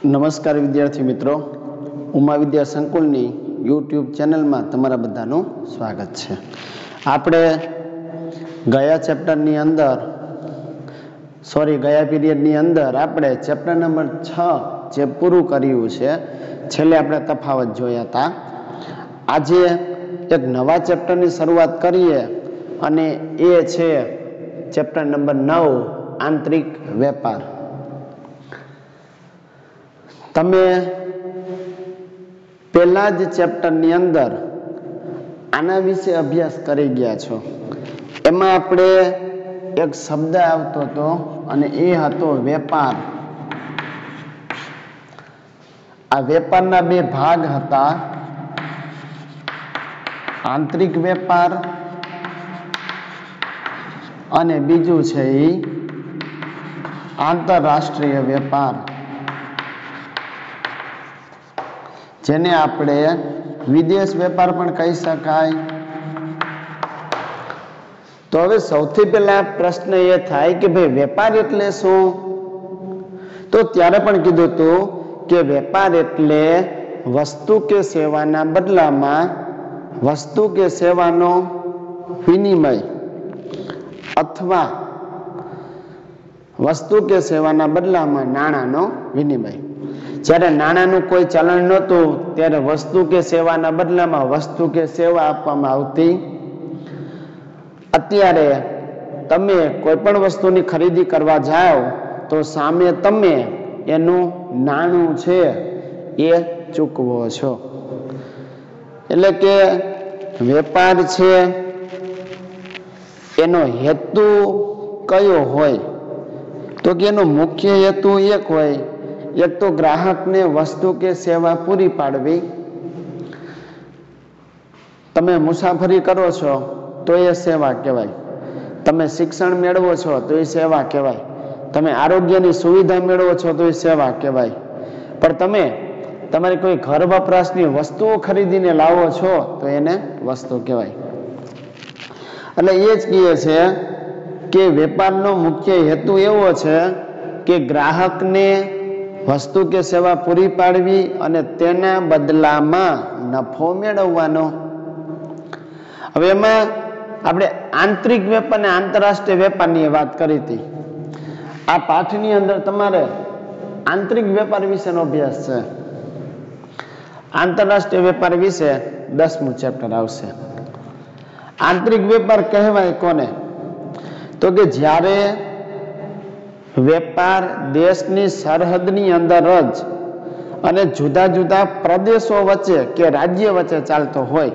નમસ્કાર વિદ્યાર્થી મિત્રો, ઉમા વિદ્યા સંકુલની યુટ્યુબ ચેનલમાં તમારા બધાનું સ્વાગત છે. આપણે ગયા ચેપ્ટરની અંદર ગયા પીરિયડની અંદર આપણે ચેપ્ટર નંબર 6 જે પૂરું કર્યું છે, છેલ્લે આપણે તફાવત જોયા હતા. આજે એક નવા ચેપ્ટરની શરૂઆત કરીએ અને એ છે ચેપ્ટર નંબર 9 આંતરિક વેપાર. તમે પહેલા જ ચેપ્ટરની અંદર આના વિશે અભ્યાસ કરી ગયા છો. એમાં આપણે એક શબ્દ આવતો હતો અને એ હતો વેપાર. આ વેપારના બે ભાગ હતા, આંતરિક વેપાર અને બીજું છે એ આંતરરાષ્ટ્રીય વેપાર, જેને આપણે વિદેશ વેપાર પણ કહી શકાય. તો હવે સૌથી પહેલા પ્રશ્ન એ થાય કે ભાઈ વેપાર એટલે શું? તો ત્યારે પણ કીધું હતું કે વેપાર એટલે વસ્તુ કે સેવાના બદલામાં વસ્તુ કે સેવાનો વિનિમય અથવા વસ્તુ કે સેવાના બદલામાં નાણાંનો વિનિમય. જ્યારે નાણાંનું કોઈ ચલણ નહોતું ત્યારે વસ્તુ કે સેવાના બદલામાં વસ્તુ કે સેવા આપવામાં આવતી. અત્યારે તમે કોઈ પણ વસ્તુની ખરીદી કરવા જાઓ તો સામે તમે એનું નાણું છે એ ચૂકવો છો. એટલે કે વેપાર છે એનો હેતુ કયો હોય? તો કે એનો મુખ્ય હેતુ એક હોય, એક તો ગ્રાહકને વસ્તુ કે સેવા પૂરી પાડવી. તમે મુસાફરી કરો છો તો એ સેવા કહેવાય. તમે શિક્ષણ મેળવો છો તો એ સેવા કહેવાય. તમે આરોગ્યની સુવિધા મેળવો છો તો એ સેવા કહેવાય. પણ તમે તમારી કોઈ ઘર વપરાશની વસ્તુઓ ખરીદીને લાવો છો તો એને વસ્તુ કહેવાય. એટલે એ જ કહે છે કે વેપારનો મુખ્ય હેતુ એવો છે કે ગ્રાહકને વસ્તુ કે સેવા પૂરી પાડવી અને તેના બદલામાં નફો મેળવવાનો. હવે એમાં આપણે આંતરિક વેપાર અને આંતરરાષ્ટ્રીય વેપારની વાત કરી હતી. આ પાઠની અંદર તમારે આંતરિક વેપાર વિશેનો અભ્યાસ છે. આંતરરાષ્ટ્રીય વેપાર વિશે 10મું ચેપ્ટર આવશે. આંતરિક વેપાર કહેવાય કોને? તો કે જ્યારે વેપાર દેશની સરહદની અંદર જ અને જુદા જુદા પ્રદેશો વચ્ચે કે રાજ્ય વચ્ચે ચાલતો હોય.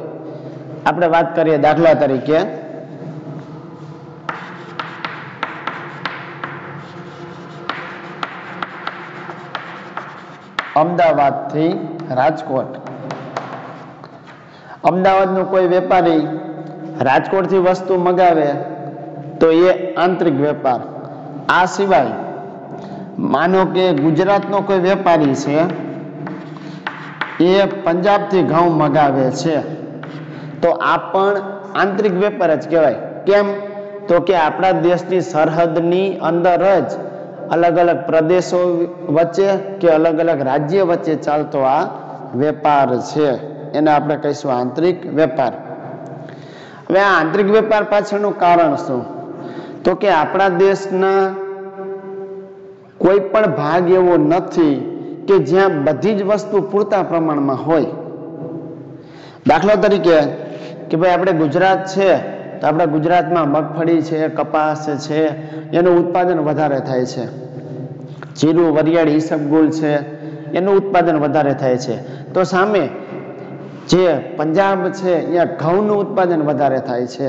આપણે વાત કરીએ દાખલા તરીકે અમદાવાદથી રાજકોટ. અમદાવાદનો કોઈ વેપારી રાજકોટથી વસ્તુ મગાવે તો એ આંતરિક વેપાર. આ સિવાય માનો કે ગુજરાતનો કોઈ વેપારી છે એ પંજાબથી ઘઉં મગાવે છે તો આ પણ આંતરિક વેપાર જ કહેવાય. કેમ? તો કે આપણા દેશની સરહદની અંદર જ અલગ અલગ પ્રદેશો વચ્ચે કે અલગ અલગ રાજ્ય વચ્ચે ચાલતો આ વેપાર છે, એને આપણે કહીશું આંતરિક વેપાર. હવે આ આંતરિક વેપાર પાછળનું કારણ શું? તો કે આપણા દેશના કોઈ પણ ભાગ એવો નથી કે જ્યાં બધી જ વસ્તુ પૂરતા પ્રમાણમાં હોય. દાખલા તરીકે કે ભાઈ આપણે ગુજરાત છે તો આપણા ગુજરાતમાં મગફળી છે, કપાસ છે, એનું ઉત્પાદન વધારે થાય છે. જીરું, વરિયાળી, ઈસબગુલ છે, એનું ઉત્પાદન વધારે થાય છે. તો સામે જે પંજાબ છે ત્યાં ઘઉંનું ઉત્પાદન વધારે થાય છે.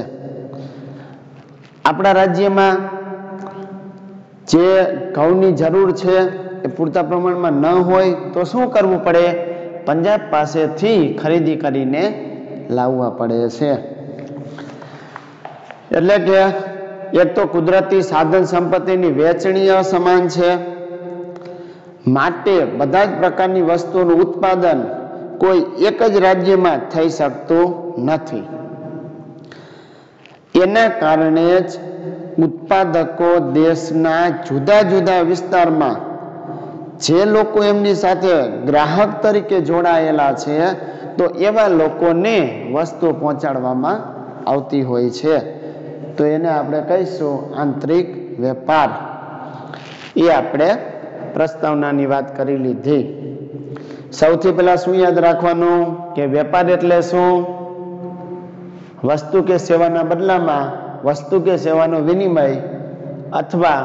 આપણા રાજ્યમાં જે ઘઉંની જરૂર છે એ પૂરતા પ્રમાણમાં ન હોય તો શું કરવું પડે? પંજાબ પાસેથી ખરીદી કરીને લાવવા પડે છે. એટલે કે એક તો કુદરતી સાધન સંપત્તિની વહેંચણી અસમાન છે, માટે બધા જ પ્રકારની વસ્તુઓનું ઉત્પાદન કોઈ એક જ રાજ્યમાં થઈ શકતું નથી. એના કારણે જ ઉત્પાદકો દેશના જુદા જુદા વિસ્તારમાં જે લોકો એમની સાથે ગ્રાહક તરીકે જોડાયેલા છે તો એવા લોકોને વસ્તુ પહોંચાડવામાં આવતી હોય છે, તો એને આપણે કહીશું આંતરિક વેપાર. એ આપણે પ્રસ્તાવનાની વાત કરી લીધી. સૌથી પહેલા શું યાદ રાખવાનું કે વેપાર એટલે શું? વસ્તુ કે સેવાના બદલામાં વસ્તુ કે સેવાનો વિનિમય અથવા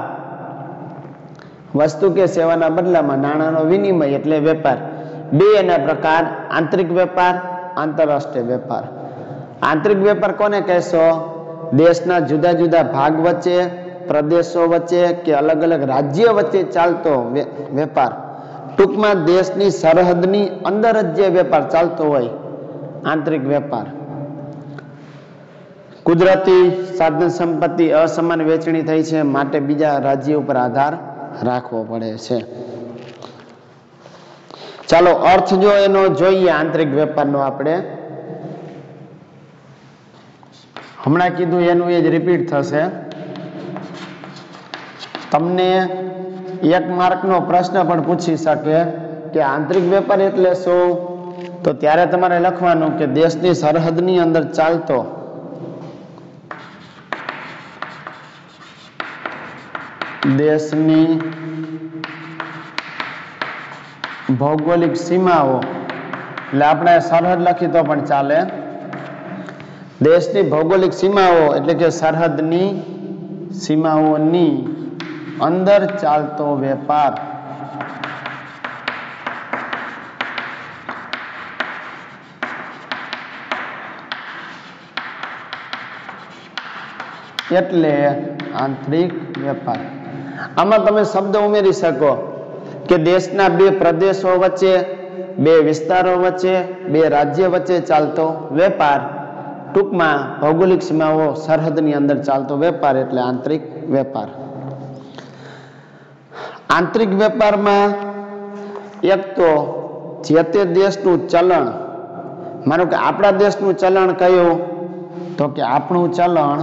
વસ્તુ કે સેવાના બદલામાં નાણાંનો વિનિમય એટલે વેપાર. બે એના પ્રકાર, આંતરિક વેપાર, આંતરરાષ્ટ્રીય વેપાર. આંતરિક વેપાર કોને કહેશો? દેશના જુદા જુદા ભાગ વચ્ચે, પ્રદેશો વચ્ચે કે અલગ અલગ રાજ્ય વચ્ચે ચાલતો વેપાર. ટૂંકમાં દેશની સરહદની અંદર જ જે વેપાર ચાલતો હોય, આંતરિક વેપાર. કુદરતી સાધન સંપત્તિ અસમાન વેચણી થઈ છે, માટે બીજા રાજ્ય ઉપર આધાર રાખવો પડે છે. ચાલો અર્થ જો એનો જોઈએ આંતરિક વેપારનો, આપણે હમણાં કીધું એનું એ જ રિપીટ થશે. તમને 1 માર્કનો પ્રશ્ન પણ પૂછી શકે કે આંતરિક વેપાર એટલે શું, તો ત્યારે તમારે લખવાનું કે દેશની સરહદની અંદર ચાલતો દેશની ભૌગોલિક સીમાઓ, એટલે આપણે સરહદ લખી તો પણ ચાલે. દેશની ભૌગોલિક સીમાઓ એટલે કે સરહદની સીમાઓની અંદર ચાલતો વેપાર. એટલે આંતરિક વેપાર. આમાં તમે શબ્દ ઉમેરી શકો કે દેશના 2 પ્રદેશો વચ્ચે, 2 વિસ્તારો વચ્ચે, 2 રાજ્ય વચ્ચે ચાલતો વેપાર. ટૂંકમાં ભૌગોલિક સીમાઓ, સરહદની અંદર ચાલતો વેપાર એટલે આંતરિક વેપાર. આંતરિક વેપારમાં એક તો જે તે દેશનું ચલણ, માનો કે આપણા દેશનું ચલણ કયું, તો કે આપણું ચલણ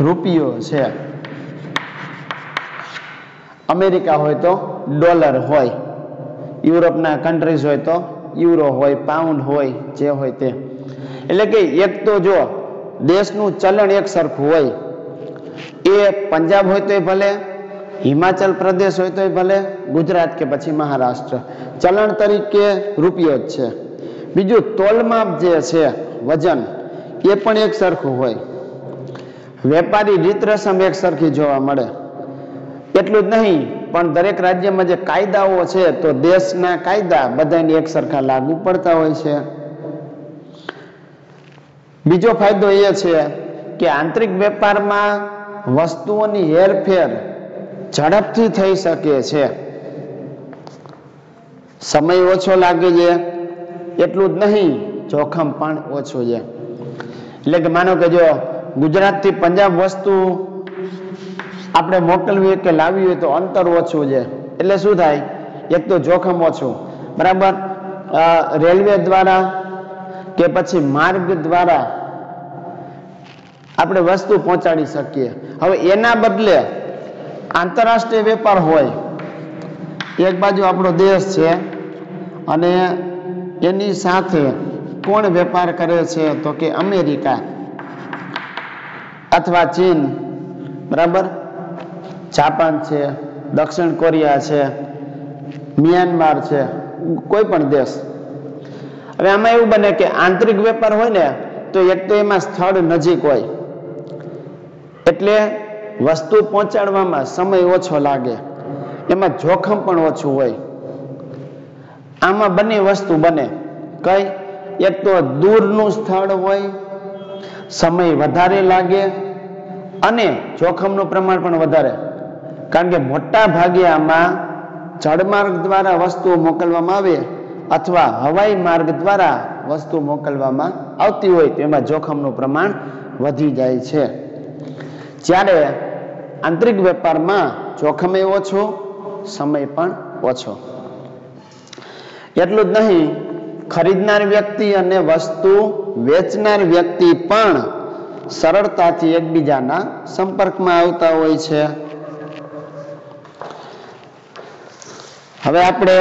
રૂપિયો છે. અમેરિકા હોય તો ડોલર હોય, યુરોપના કન્ટ્રીઝ હોય તો યુરો હોય, પાઉન્ડ હોય, જે હોય તે. એટલે કે એક તો જો દેશનું ચલણ એક સરખું હોય, એ પંજાબ હોય તોય ભલે, હિમાચલ પ્રદેશ હોય તોય ભલે, ગુજરાત કે પછી મહારાષ્ટ્ર, ચલણ તરીકે રૂપિયો જ છે. બીજું તોલમાપ જે છે, વજન, એ પણ એક સરખું હોય. વેપારી રીત રસમ એક સરખી જોવા મળે. એટલું જ નહીં, પણ દરેક રાજ્યમાં જે કાયદાઓ છે તો દેશના કાયદા બધાને એક સરખા લાગુ પડતા હોય છે. બીજો ફાયદો એ છે કે આંતરિક વેપારમાં વસ્તુઓની હેરફેર ઝડપથી થઈ શકે છે, સમય ઓછો લાગે છે. એટલું જ નહીં, જોખમ પણ ઓછું છે. એટલે કે માનો કે જો ગુજરાતથી પંજાબ વસ્તુ આપણે મોકલવી કે લાવવી હોય તો અંતર ઓછું છે, એટલે શું થાય, એક તો જોખમ ઓછું, બરાબર. રેલવે દ્વારા કે પછી માર્ગ દ્વારા આપણે વસ્તુ પહોંચાડી શકીએ. હવે એના બદલે આંતરરાષ્ટ્રીય વેપાર હોય, એક બાજુ આપણો દેશ છે અને એની સાથે કોણ વેપાર કરે છે, તો કે અમેરિકા અથવા ચીન, બરાબર, જાપાન છે, દક્ષિણ કોરિયા છે, મ્યાનમાર છે, કોઈ પણ દેશ. હવે આમાં એવું બને કે આંતરિક વેપાર હોય ને તો એક તો એમાં સ્થળ નજીક હોય, એટલે વસ્તુ પહોંચાડવામાં સમય ઓછો લાગે, એમાં જોખમ પણ ઓછું હોય. આમાં બંને વસ્તુ બને. કઈ? એક તો દૂરનું સ્થળ હોય, સમય વધારે લાગે અને જોખમનું પ્રમાણ પણ વધારે, કારણ કે મોટા ભાગે આમાં જળમાર્ગ દ્વારા વસ્તુઓ મોકલવામાં આવે અથવા હવાઈ માર્ગ દ્વારા વસ્તુ મોકલવામાં આવતી હોય તો એમાં જોખમનું પ્રમાણ વધી જાય છે. જ્યારે આંતરિક વેપારમાં જોખમ ઓછો, સમય પણ ઓછો. એટલું જ નહીં, ખરીદનાર વ્યક્તિ અને વસ્તુ વેચનાર વ્યક્તિ પણ સરળતાથી એકબીજાના સંપર્કમાં આવતા હોય છે. હવે આપણે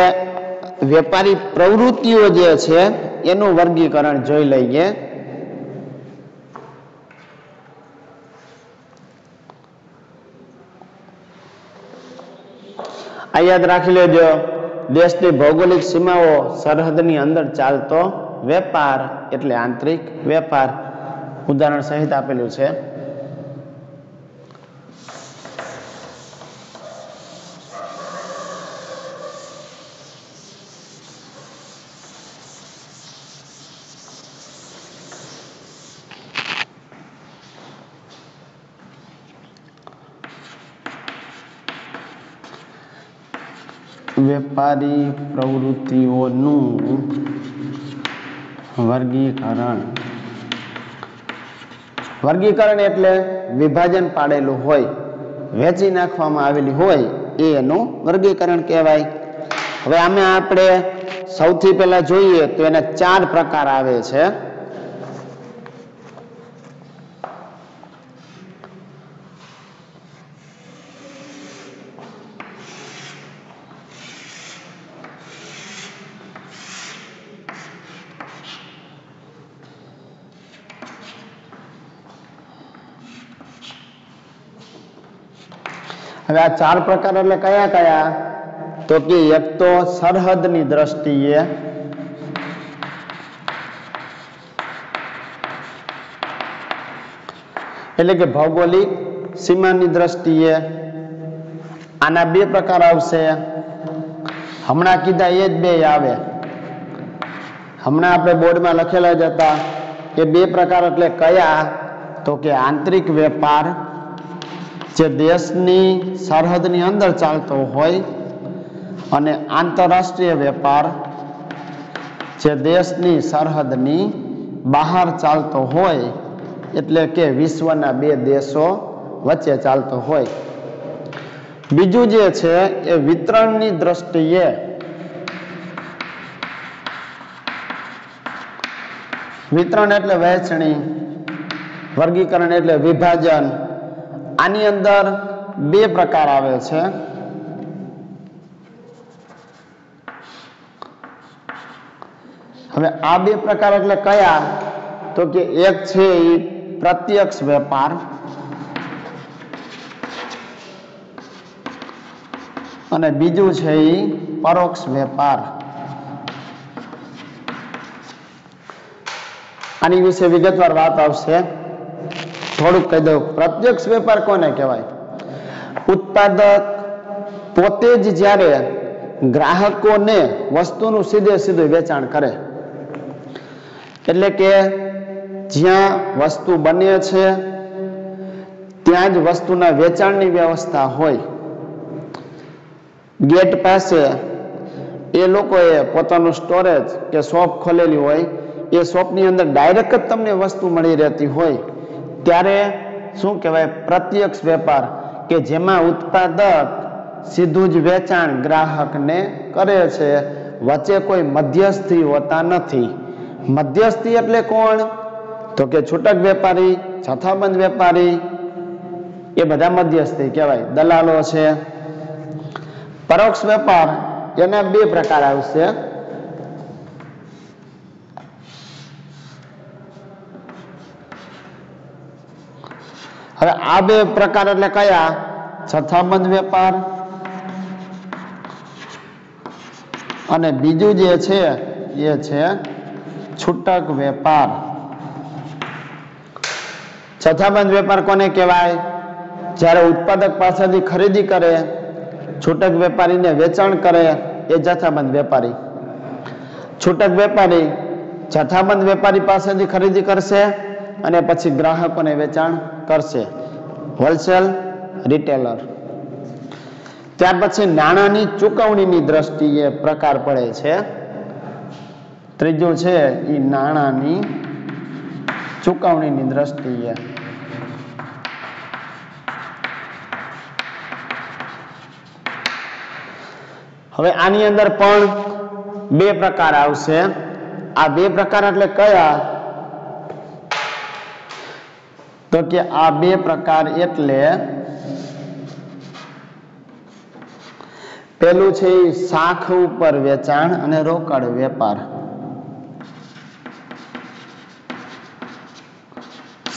વેપારી પ્રવૃત્તિઓ જે છે એનું વર્ગીકરણ જોઈ લઈએ. આ યાદ રાખી લેજો, દેશની ભૌગોલિક સીમાઓ સરહદની અંદર ચાલતો વેપાર એટલે આંતરિક વેપાર. ઉદાહરણ સહિત આપેલું છે. વેપારી પ્રવૃત્તિઓનું વર્ગીકરણ એટલે વિભાજન પાડેલું હોય, વેચી નાખવામાં આવેલી હોય એનું વર્ગીકરણ કહેવાય. હવે આમે આપણે સૌથી પહેલા જોઈએ તો એના 4 પ્રકાર આવે છે. હવે આ 4 પ્રકાર એટલે કયા કયા? તો કે એક તો સરહદની દ્રષ્ટિએ, એટલે કે ભૌગોલિક સીમાની દ્રષ્ટિએ. આના 2 પ્રકાર આવશે. હમણાં કીધા એ જ 2 આવે. હમણાં આપણે બોર્ડમાં લખેલા જ હતા કે 2 પ્રકાર એટલે કયા? તો કે આંતરિક વેપાર જે દેશની સરહદની અંદર ચાલતો હોય, અને આંતરરાષ્ટ્રીય વેપાર જે દેશની સરહદની બહાર ચાલતો હોય, એટલે કે વિશ્વના 2 દેશો વચ્ચે ચાલતો હોય. બીજું જે છે એ વિતરણની દ્રષ્ટિએ, વિતરણ એટલે વહેંચણી, વર્ગીકરણ એટલે વિભાજન. આની અંદર 2 પ્રકાર આવે છે. હવે આ 2 પ્રકાર એટલે કયા? તો કે એક છે એ પ્રત્યક્ષ વેપાર, અને બીજું છે એ પરોક્ષ વેપાર. આની વિશે વિગતવાર વાત આવશે. થોડુંક કહી દઉં. પ્રત્યક્ષ વેપાર કોને કહેવાય? ઉત્પાદક પોતે જ જ્યારે ગ્રાહકોને વસ્તુનું સીધે સીધું વેચાણ કરે, એટલે કે જ્યાં વસ્તુ બને છે ત્યાં જ વસ્તુના વેચાણની વ્યવસ્થા હોય. ગેટ પાસે એ લોકોએ પોતાનું સ્ટોરેજ કે શોપ ખોલેલી હોય, એ શોપની અંદર ડાયરેક્ટ જ તમને વસ્તુ મળી રહેતી હોય, ત્યારે શું કહેવાય? પ્રત્યક્ષ વેપાર, કે જેમાં ઉત્પાદક સીધું જ વેચાણ ગ્રાહકને કરે છે, વચ્ચે કોઈ મધ્યસ્થી હોતા નથી. મધ્યસ્થી એટલે કોણ? તો કે છૂટક વેપારી, જથ્થાબંધ વેપારી, એ બધા મધ્યસ્થી કહેવાય, દલાલો છે. પરોક્ષ વેપાર એના 2 પ્રકાર આવશે. હવે આ 2 પ્રકાર એટલે કયા? જથ્થાબંધ વેપાર, અને બીજું જે છે એ છે છૂટક વેપાર. જથ્થાબંધ વેપાર કોને કહેવાય? જ્યારે ઉત્પાદક પાસેથી ખરીદી કરે, છૂટક વેપારીને વેચાણ કરે, એ જથ્થાબંધ વેપારી. છૂટક વેપારી જથ્થાબંધ વેપારી પાસેથી ખરીદી કરશે અને પછી ગ્રાહકોને વેચાણ કરશે, હોલસેલ રિટેલર. ત્યાર પછી નાણાંની ચૂકવણીની દ્રષ્ટિએ પ્રકાર પડે છે. ત્રીજું છે એ નાણાંની ચૂકવણીની દ્રષ્ટિએ. હવે આની અંદર પણ 2 પ્રકાર આવશે. આ 2 પ્રકાર એટલે કયા? તો કે આ 2 પ્રકાર એટલે પેલું છે શાખ ઉપર વેચાણ અને રોકડ વેપાર.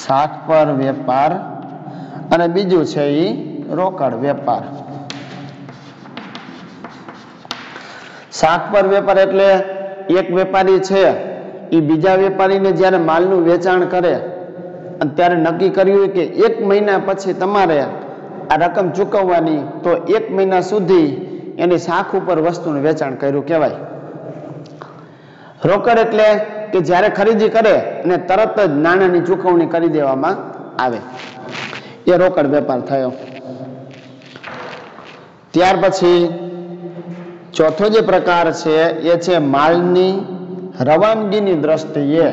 શાખ પર વેપાર અને બીજું છે એ રોકડ વેપાર. શાખ પર વેપાર એટલે એક વેપારી છે એ બીજા વેપારીને જ્યારે માલનું વેચાણ કરે અને ત્યારે નક્કી કર્યું કે 1 મહિના પછી તમારે આ રકમ ચૂકવવાની, તો 1 મહિના સુધી એની શાખ ઉપર વસ્તુનું વેચાણ કર્યું કહેવાય. રોકડ એટલે કે જ્યારે ખરીદી કરે અને તરત જ નાણાંની ચૂકવણી કરી દેવામાં આવે, એ રોકડ વેપાર થયો. ત્યાર પછી ચોથો જે પ્રકાર છે એ છે માલની રવાનગીની દ્રષ્ટિએ.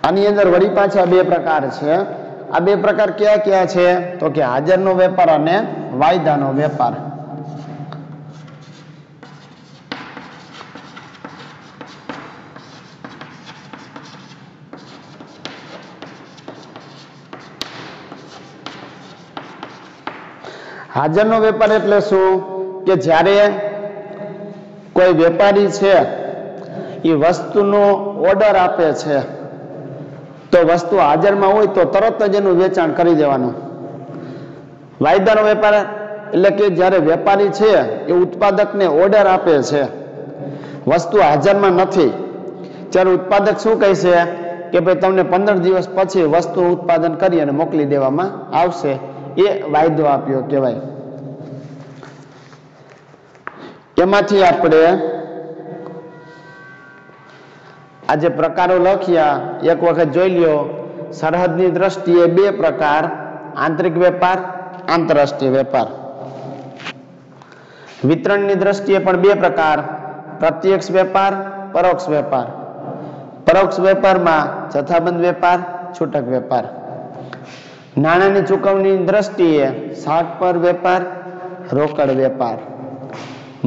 આની અંદર વળી પાછા 2 પ્રકાર છે. આ 2 પ્રકાર કયા કયા છે? તો કે હાજરનો વેપાર અને વાયદાનો વેપાર. હાજરનો વેપાર એટલે શું? કે જ્યારે કોઈ વેપારી છે એ વસ્તુનો ઓર્ડર આપે છે તો વસ્તુ હાજરમાં હોય તો તરત જ એનું વેચાણ કરી દેવાનું. વાયદાનો વેપાર એટલે કે જ્યારે વેપારી છે એ ઉત્પાદકને ઓર્ડર આપે છે, વસ્તુ હાજરમાં નથી, ત્યારે ઉત્પાદક શું કહે છે કે ભાઈ તમને 15 દિવસ પછી વસ્તુ ઉત્પાદન કરી અને મોકલી દેવામાં આવશે, એ વાયદો આપ્યો કહેવાય. એમાંથી આપણે આ જે પ્રકારો લખ્યા એક વખત જોઈ લ્યો. સરહદની દ્રષ્ટિએ 2 પ્રકાર, આંતરિક વેપાર, આંતરરાષ્ટ્રીય વેપાર. વિતરણની દ્રષ્ટિએ પણ 2 પ્રકાર, પ્રત્યક્ષ વેપાર, પરોક્ષ વેપાર. પરોક્ષ વેપારમાં જથ્થાબંધ વેપાર, છૂટક વેપાર. નાણાંની ચૂકવણીની દ્રષ્ટિએ શાખ પર વેપાર, રોકડ વેપાર.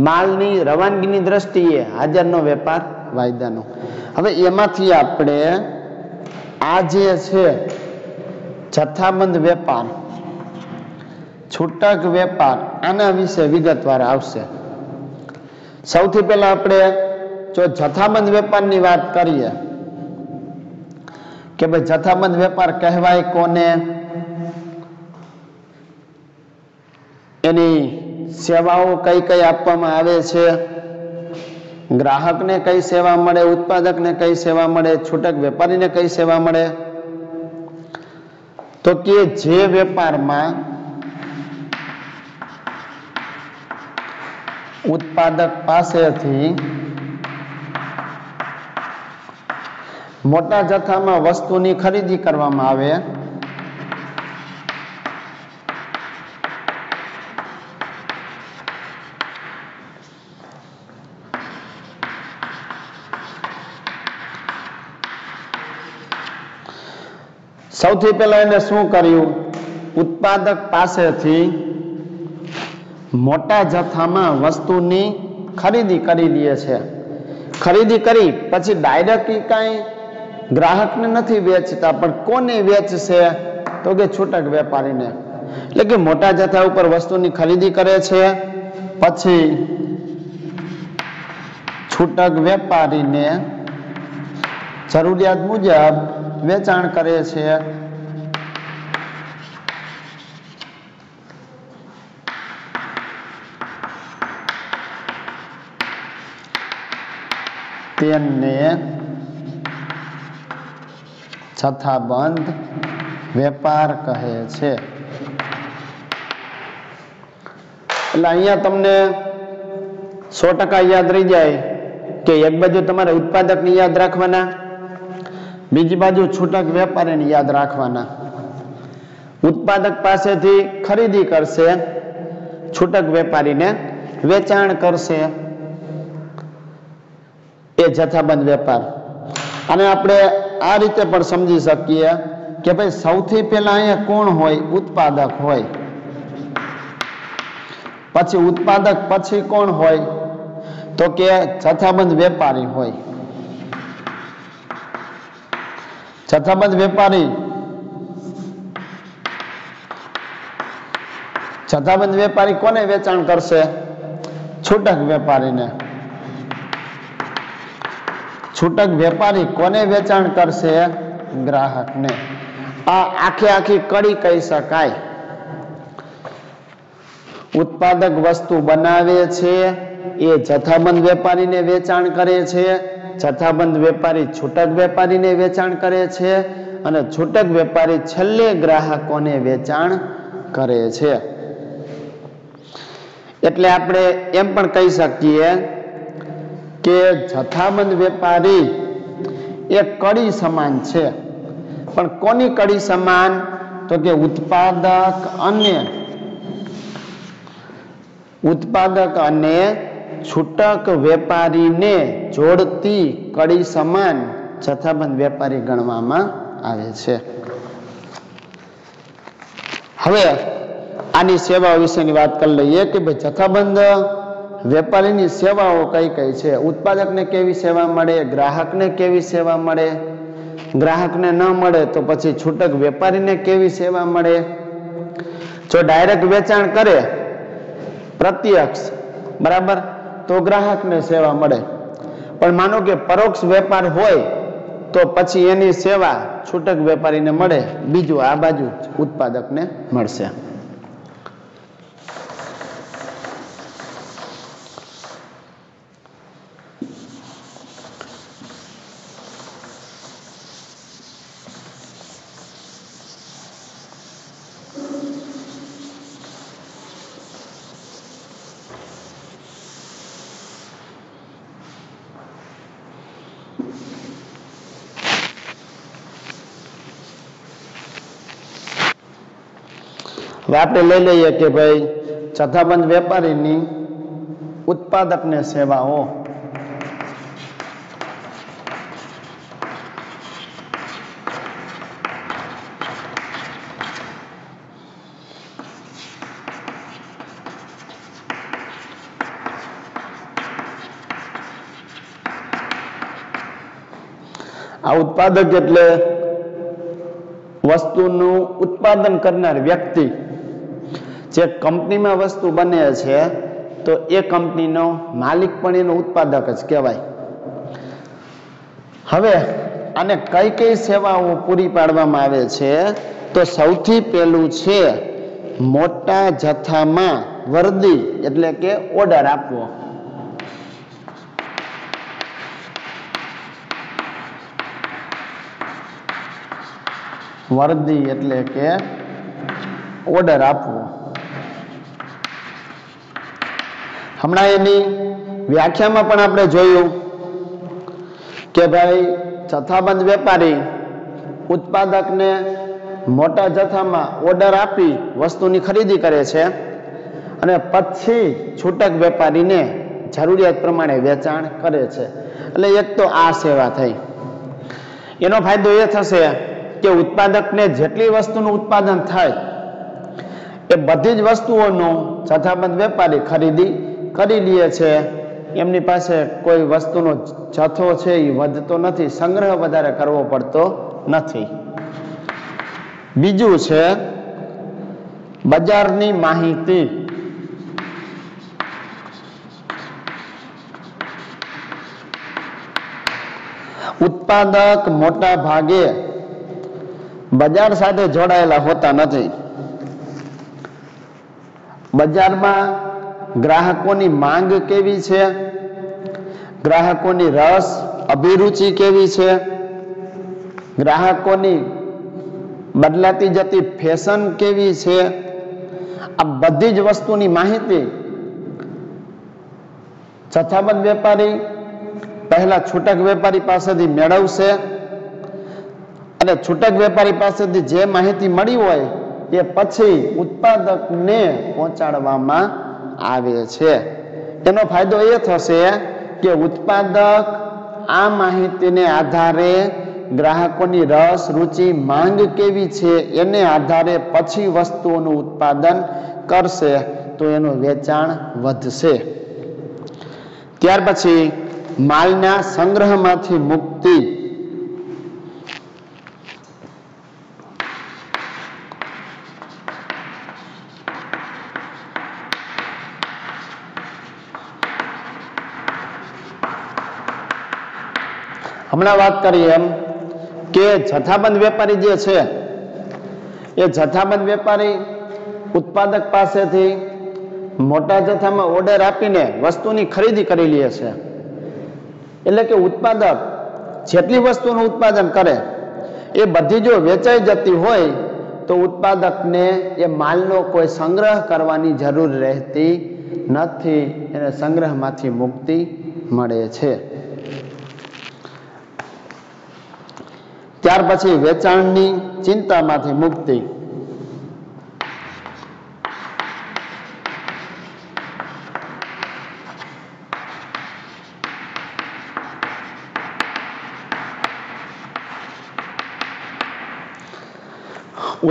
માલની રવાનગીની દ્રષ્ટિએ હાજરનો વેપાર, વાયદાનો. હવે એમાંથી આપણે આ જે છે જથ્થાબંધ વેપાર, છૂટક વેપાર, આના વિશે વિગતવાર આવશે. સૌથી પહેલા આપણે જો જથ્થાબંધ વેપારની વાત કરીએ કે ભાઈ જથ્થાબંધ વેપાર કહેવાય કોને, એની સેવાઓ કઈ કઈ આપવામાં આવે છે, ગ્રાહકને કઈ સેવા મળે, ઉત્પાદકને કઈ સેવા મળે, છૂટક વેપારીને કઈ સેવા મળે. તો કે જે વેપારમાં ઉત્પાદક પાસેથી મોટા જથ્થામાં વસ્તુની ખરીદી કરવામાં આવે સૌથી પહેલા એને શું કર્યું? ઉત્પાદક પાસેથી મોટા જથ્થામાં વસ્તુની ખરીદી કરી લે છે. ખરીદી કરી પછી ડાયરેક્ટ કાંઈ ગ્રાહકને નથી વેચતા, પણ કોને વેચશે? તો કે છૂટક વેપારીને. એટલે કે મોટા જથ્થા ઉપર વસ્તુની ખરીદી કરે છે, પછી છૂટક વેપારીને જરૂરિયાત મુજબ વેચાણ કરે છે. તેને જથ્થાબંધ વેપાર કહે છે. એટલે અહીંયા તમને 100% યાદ રહી જાય કે એક બાજુ તમારે ઉત્પાદકને યાદ રાખવાના, બીજી બાજુ છૂટક વેપારીને યાદ રાખવાના. ઉત્પાદક પાસેથી ખરીદી કરશે, છૂટક વેપારીને વેચાણ કરશે, એ જથ્થાબંધ વેપાર. અને આપણે આ રીતે પણ સમજી શકીએ કે ભાઈ સૌથી પહેલા અહીંયા કોણ હોય? ઉત્પાદક હોય. પછી ઉત્પાદક પછી કોણ હોય? તો કે જથ્થાબંધ વેપારી હોય. જથ્થાબંધ વેપારી કોને વેચાણ કરશે? છૂટક વેપારીને. છૂટક વેપારી કોને વેચાણ કરશે? ગ્રાહકને. આ આખી કડી કહી શકાય. ઉત્પાદક વસ્તુ બનાવે છે એ જથ્થાબંધ વેપારીને વેચાણ કરે છે, જથ્થાબંધ વેપારી છૂટક વેપારીને વેચાણ કરે છે અને છૂટક વેપારી છેલ્લે ગ્રાહકોને વેચાણ કરે છે. એટલે આપણે એમ પણ કહી શકીએ કે જથ્થાબંધ વેપારી એ કડી સમાન છે. પણ કોની કડી સમાન? તો કે ઉત્પાદક અને છૂટક વેપારીને જોડતી કડી સમાન જથ્થાબંધ વેપારી ગણવામાં આવે છે. હવે આની સેવાઓ વિશેની વાત કરી લઈએ કે ભાઈ જથ્થાબંધ વેપારીની સેવાઓ કઈ કઈ છે. ઉત્પાદકને કેવી સેવા મળે, ગ્રાહકને કેવી સેવા મળે, ગ્રાહકને ન મળે તો પછી છૂટક વેપારીને કેવી સેવા મળે. જો ડાયરેક્ટ વેચાણ કરે પ્રત્યક્ષ, બરાબર, તો ગ્રાહકને સેવા મળે. પણ માનો કે પરોક્ષ વેપાર હોય તો પછી એની સેવા છૂટક વેપારીને મળે, બીજું આ બાજુ ઉત્પાદકને મળશે. હવે આપણે લઈ લઈએ કે ભાઈ જથ્થાબંધ વેપારીની ઉત્પાદકને સેવાઓ. આ ઉત્પાદક એટલે વસ્તુનું ઉત્પાદન કરનાર વ્યક્તિ. જે કંપનીમાં વસ્તુ બને છે તો એ કંપનીનો માલિક પણ એનો ઉત્પાદક જ કહેવાય. હવે આને કઈ કઈ સેવાઓ પૂરી પાડવામાં આવે છે? તો સૌથી પહેલું છે મોટા જથ્થામાં વર્દી એટલે કે ઓર્ડર આપવો. વર્દી એટલે કે ઓર્ડર આપવો. હમણાં એની વ્યાખ્યામાં પણ આપણે જોયું કે ભાઈ જથ્થાબંધ વેપારી ઉત્પાદકને મોટા જથ્થામાં ઓર્ડર આપી વસ્તુની ખરીદી કરે છે અને પછી છૂટક વેપારીને જરૂરિયાત પ્રમાણે વેચાણ કરે છે. એટલે એક તો આ સેવા થઈ. એનો ફાયદો એ થશે કે ઉત્પાદકને જેટલી વસ્તુનું ઉત્પાદન થાય એ બધી જ વસ્તુઓનું જથ્થાબંધ વેપારી ખરીદી કરી લે છે. એમની પાસે કોઈ વસ્તુનો જથ્થો છે એ વધતો નથી, સંગ્રહ વધારે કરવો પડતો નથી. બીજું છે બજારની માહિતી. ઉત્પાદક મોટા ભાગે બજાર સાથે જોડાયેલા હોતા નથી. બજારમાં ગ્રાહકોની માંગ કેવી છે, ગ્રાહકોની રસ અભિરુચિ કેવી છે, ગ્રાહકોની બદલાતી જતી ફેશન કેવી છે, આ બધી જ વસ્તુની માહિતી જથ્થાબંધ વેપારી પહેલા છૂટક વેપારી પાસેથી મેળવશે અને છૂટક વેપારી પાસેથી જે માહિતી મળી હોય એ પછી ઉત્પાદકને પહોંચાડવામાં આવે છે. એનો ફાયદો એ થશે કે ઉત્પાદક આ માહિતીને આધારે ગ્રાહકોની રસ રુચિ માંગ કેવી છે એને આધારે પછી વસ્તુઓનું ઉત્પાદન કરશે તો એનું વેચાણ વધશે. ત્યાર પછી માલના સંગ્રહમાંથી મુક્તિ. હમણાં વાત કરીએ એમ કે જથ્થાબંધ વેપારી જે છે એ જથ્થાબંધ વેપારી ઉત્પાદક પાસેથી મોટા જથ્થામાં ઓર્ડર આપીને વસ્તુની ખરીદી કરી લે છે. એટલે કે ઉત્પાદક જેટલી વસ્તુનું ઉત્પાદન કરે એ બધી જો વેચાઈ જતી હોય તો ઉત્પાદકને એ માલનો કોઈ સંગ્રહ કરવાની જરૂર રહેતી નથી. એને સંગ્રહમાંથી મુક્તિ મળે છે. ત્યાર પછી વેચાણની ચિંતામાંથી મુક્તિ.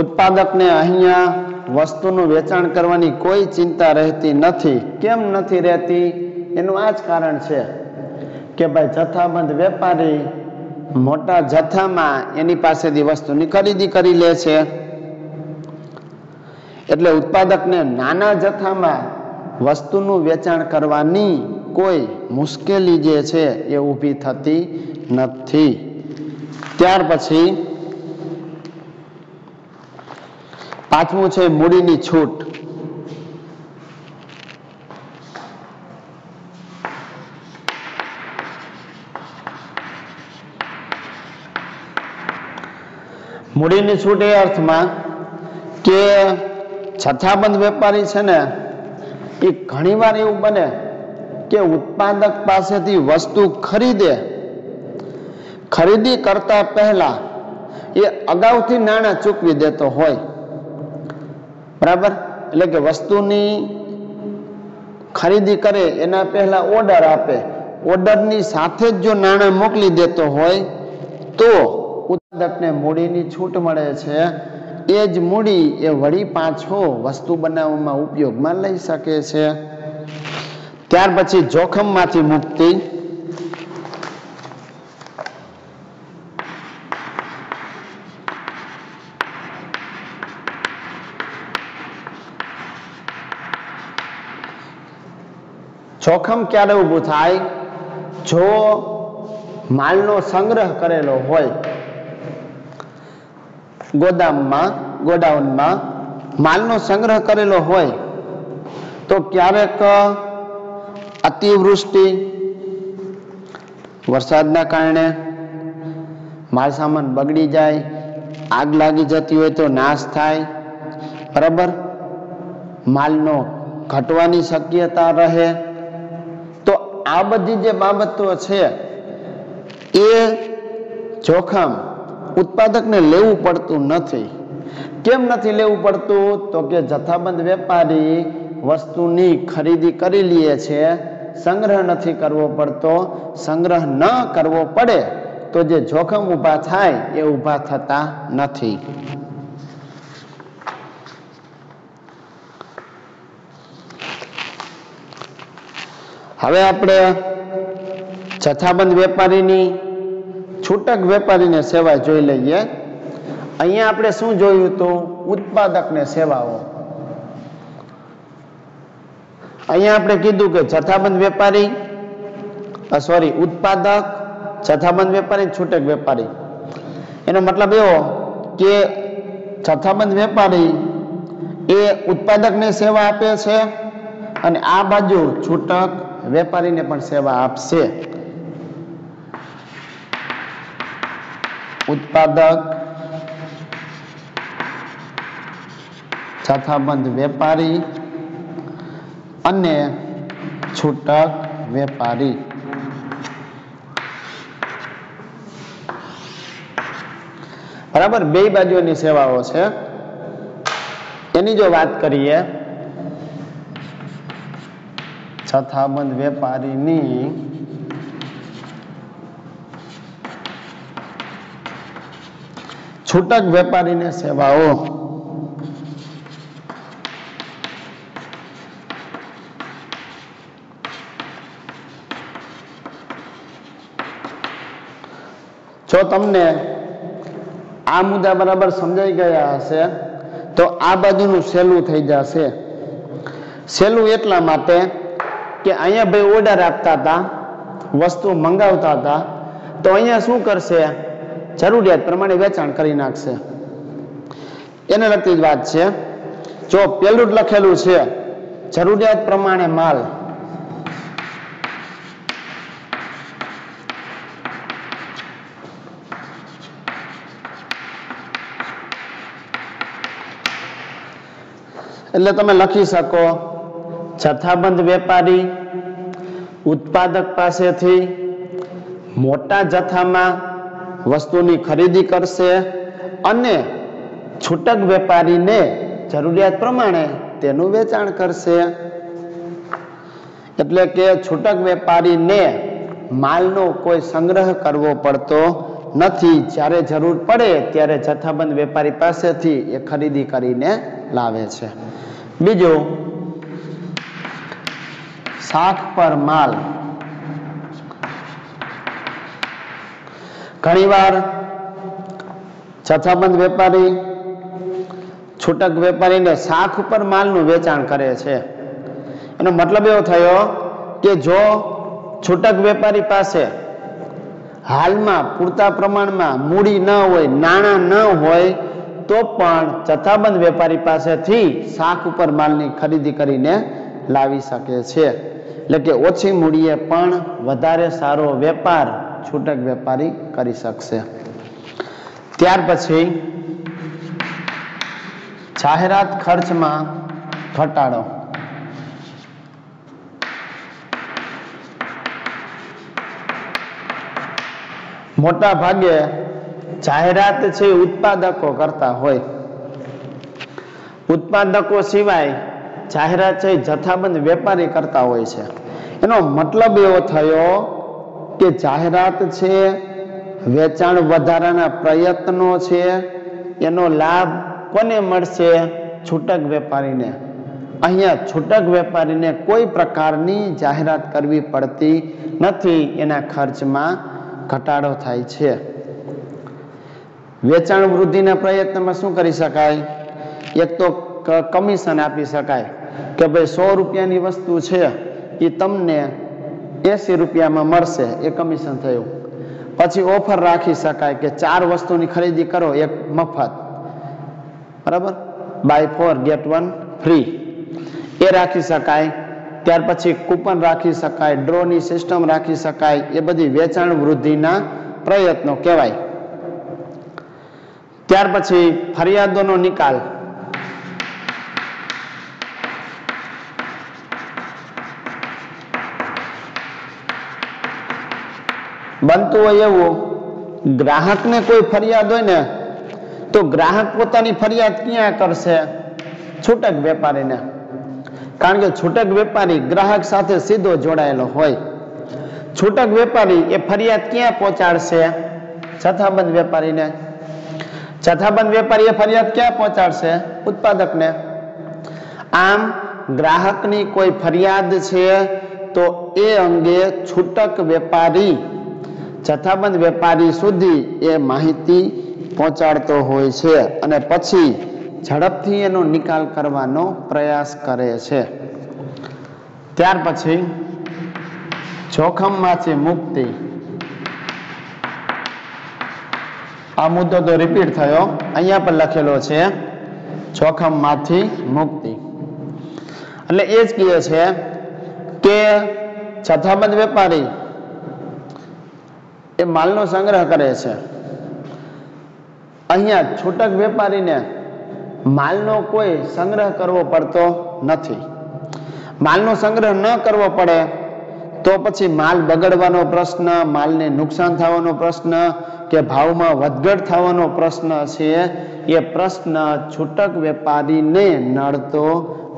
ઉત્પાદકને અહીંયા વસ્તુનું વેચાણ કરવાની કોઈ ચિંતા રહેતી નથી. કેમ નથી રહેતી? એનું આ જ કારણ છે કે ભાઈ જથ્થાબંધ વેપારી મોટા જથ્થામાં એની પાસેથી વસ્તુની ખરીદી કરી લે છે. એટલે ઉત્પાદકને નાના જથ્થામાં વસ્તુનું વેચાણ કરવાની કોઈ મુશ્કેલી જે છે એ ઊભી થતી નથી. ત્યાર પછી પાંચમું છે મૂડીની છૂટ. મૂડીની છૂટ એ અર્થમાં કે જથ્થાબંધ વેપારી છે ને એ ઘણીવાર એવું બને કે ઉત્પાદક પાસેથી વસ્તુ ખરીદી કરતા પહેલા એ અગાઉથી નાણાં ચૂકવી દેતો હોય. બરાબર? એટલે કે વસ્તુની ખરીદી કરે એના પહેલા ઓર્ડર આપે, ઓર્ડરની સાથે જ જો નાણાં મોકલી દેતો હોય તો ઉત્પાદકને મૂડીની છૂટ મળે છે. એ જ મૂડી એ વળી પાછો વસ્તુ બનાવવામાં ઉપયોગમાં લઈ શકે છે. ત્યાર પછી જોખમમાંથી મુક્તિ. જોખમ ક્યારે ઊભું થાય? જો માલનો સંગ્રહ કરેલો હોય ગોડાઉનમાં માલનો સંગ્રહ કરેલો હોય તો ક્યારેક અતિવૃષ્ટિ, વરસાદના કારણે માલ સામાન બગડી જાય, આગ લાગી જતી હોય તો નાશ થાય. બરાબર? માલનો ઘટવાની શક્યતા રહે. તો આ બધી જે બાબતો છે એ જોખમ ઉત્પાદકને લેવું પડતું નથી. કેમ નથી લેવું પડતું? તો કે જથ્થાબંધ વેપારી વસ્તુની ખરીદી કરી લે છે, સંગ્રહ નથી કરવો પડતો. સંગ્રહ ન કરવો પડે તો જે જોખમ ઊભા થાય એ ઊભા થતા નથી. હવે આપણે જથ્થાબંધ વેપારીની છૂટક વેપારીને સેવા જોઈ લઈએ. અહીંયા આપણે શું જોયું હતું? ઉત્પાદકને સેવાઓ. અહીંયા આપણે કીધું કે જથ્થાબંધ વેપારી ઉત્પાદક, જથ્થાબંધ વેપારી, છૂટક વેપારી. એનો મતલબ એવો કે જથ્થાબંધ વેપારી એ ઉત્પાદકને સેવા આપે છે અને આ બાજુ છૂટક વેપારીને પણ સેવા આપશે. ઉત્પાદક, જથ્થાબંધ વેપારી અને છૂટક વેપારી. બરાબર? બે બાજુની સેવાઓ છે. એની જો વાત કરીએ, જથ્થાબંધ વેપારીની છૂટક વેપારીને સેવાઓ. જો તમને આ મુદ્દા બરાબર સમજાઈ ગયા હશે તો આ બાજુનું સહેલું થઈ જશે. સહેલું એટલા માટે કે અહીંયા ભાઈ ઓર્ડર આપતા હતા, વસ્તુ મંગાવતા હતા, તો અહીંયા શું કરશે? જરૂરિયાત પ્રમાણે વેચાણ કરી નાખશે. એને લગતી જ વાત છે. જો પેલું જ લખેલું છે જરૂરિયાત પ્રમાણે માલ, એટલે તમે લખી શકો જથ્થાબંધ વેપારી ઉત્પાદક પાસેથી મોટા જથ્થામાં વસ્તુની ખરીદી કરશે અને છૂટક વેપારીને જરૂરિયાત પ્રમાણે તેનું વેચાણ કરશે. એટલે કે છૂટક વેપારીને માલનો કોઈ સંગ્રહ કરવો પડતો નથી. જ્યારે જરૂર પડે ત્યારે જથ્થાબંધ વેપારી પાસેથી એ ખરીદી કરીને લાવે છે. બીજું, શાખ પર માલ. ઘણીવાર જથ્થાબંધ વેપારી છૂટક વેપારીને શાખ ઉપર માલનું વેચાણ કરે છે. એનો મતલબ એવો થયો કે જો છૂટક વેપારી પાસે હાલમાં પૂરતા પ્રમાણમાં મૂડી ન હોય, નાણાં ન હોય, તો પણ જથ્થાબંધ વેપારી પાસેથી શાખ ઉપર માલની ખરીદી કરીને લાવી શકે છે. એટલે કે ઓછી મૂડીએ પણ વધારે સારો વેપાર છૂટક વેપારી કરી શકશે. ત્યાર પછી જાહેરાત ખર્ચમાં ઘટાડો. મોટા ભાગે જાહેરાત છે ઉત્પાદકો કરતા હોય. ઉત્પાદકો સિવાય જાહેરાત છે જથ્થાબંધ વેપારી કરતા હોય છે. એનો મતલબ એવો થયો કે જાહેરાત છે, વેચાણ વધારાના પ્રયત્નો છે, એનો લાભ કોને મળશે? છૂટક વેપારીને. અહીંયા છૂટક વેપારીને કોઈ પ્રકારની જાહેરાત કરવી પડતી નથી, એના ખર્ચમાં ઘટાડો થાય છે. વેચાણ વૃદ્ધિના પ્રયત્નમાં શું કરી શકાય? એક તો કમિશન આપી શકાય કે ભાઈ 100 રૂપિયાની વસ્તુ છે એ તમને 80 રૂપિયામાં મળશે, એ કમિશન થયું. પછી ઓફર રાખી શકાય કે 4 વસ્તુની ખરીદી કરો એક મફત, બરાબર, બાય 4 get 1 ફ્રી, એ રાખી શકાય. ત્યાર પછી કૂપન રાખી શકાય, ડ્રોની સિસ્ટમ રાખી શકાય. એ બધી વેચાણ વૃદ્ધિના પ્રયત્નો કહેવાય. ત્યાર પછી ફરિયાદોનો નિકાલ. બનતું હોય એવું ગ્રાહકને કોઈ ફરિયાદ હોય ને તો ગ્રાહક પોતાની ફરિયાદ ક્યાં કરશે? છૂટક વેપારીને. કારણ કે છૂટક વેપારી ગ્રાહક સાથે સીધો જોડાયેલો હોય. છૂટક વેપારી એ ફરિયાદ ક્યાં પહોંચાડશે? જથ્થાબંધ વેપારીને. જથ્થાબંધ વેપારી એ ફરિયાદ ક્યાં પહોંચાડશે? ઉત્પાદકને. આમ ગ્રાહકની કોઈ ફરિયાદ છે તો એ અંગે છૂટક વેપારી જથ્થાબંધ વેપારી સુધી એ માહિતી પહોંચાડતો હોય છે અને પછી ઝડપથી એનો નિકાલ કરવાનો પ્રયાસ કરે છે. ત્યાર પછી જોખમમાંથી મુક્તિ. આ મુદ્દો તો રિપીટ થયો, અહીંયા પણ લખેલો છે જોખમમાંથી મુક્તિ. એટલે એ જ કહે છે કે જથ્થાબંધ વેપારી એ માલનો સંગ્રહ કરે છે. અહીંયા છૂટક વેપારીને માલનો કોઈ સંગ્રહ કરવો પડતો નથી. માલનો સંગ્રહ ન કરવો પડે તો પછી માલ બગડવાનો પ્રશ્ન, માલને નુકસાન થવાનો પ્રશ્ન કે ભાવમાં વધઘટ થવાનો પ્રશ્ન છે, એ પ્રશ્ન છૂટક વેપારીને નડતો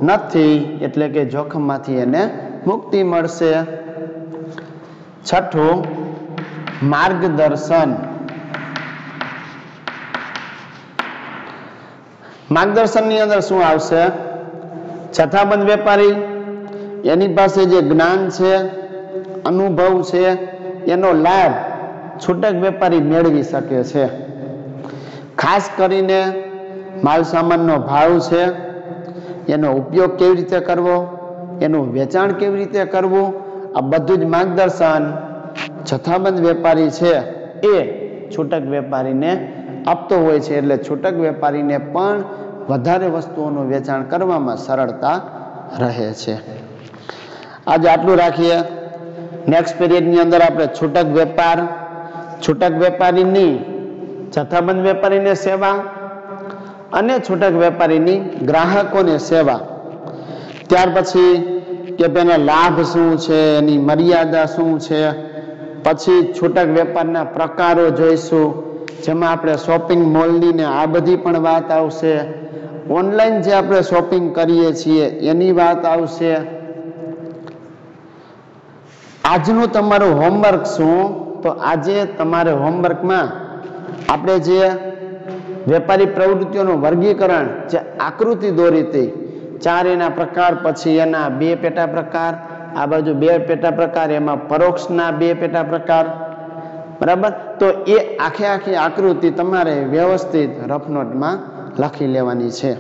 નથી. એટલે કે જોખમમાંથી એને મુક્તિ મળશે. છઠ્ઠું, માર્ગદર્શન. માર્ગદર્શનની અંદર શું આવશે? જથ્થાબંધ વેપારી એની પાસે જે જ્ઞાન છે, અનુભવ છે, એનો લાભ છૂટક વેપારી મેળવી શકે છે. ખાસ કરીને માલ સામાનનો ભાવ છે, એનો ઉપયોગ કેવી રીતે કરવો, એનું વેચાણ કેવી રીતે કરવું, આ બધું જ માર્ગદર્શન જથ્થાબંધ વેપારી છે એ છૂટક વેપારીને આપતો હોય છે. એટલે છૂટક વેપારીને પણ વધારે વસ્તુઓનું વેચાણ કરવામાં સરળતા રહે છે. આજે આટલું રાખીએ. નેક્સ્ટ પીરિયડની અંદર આપણે છૂટક વેપારીની જથ્થાબંધ વેપારીને સેવા અને છૂટક વેપારીની ગ્રાહકોને સેવા, ત્યાર પછી કે તેના લાભ શું છે, એની મર્યાદા શું છે, પછી છૂટક વેપારના પ્રકારો જોઈશું, જેમાં આપણે શોપિંગ મોલની ને આ બધી પણ વાત આવશે. ઓનલાઈન જે આપણે શોપિંગ કરીએ છીએ એની વાત આવશે. આજનું તમારું હોમવર્ક શું? તો આજે તમારે હોમવર્કમાં આપણે જે વેપારી પ્રવૃત્તિઓનું વર્ગીકરણ, જે આકૃતિ દોરી હતી, 4 એના પ્રકાર, પછી એના 2 પેટા પ્રકાર, આ બાજુ 2 પેટા પ્રકાર, એમાં પરોક્ષના 2 પેટા પ્રકાર, બરાબર. તો એ આખી આકૃતિ તમારે વ્યવસ્થિત રફ નોટમાં લખી લેવાની છે.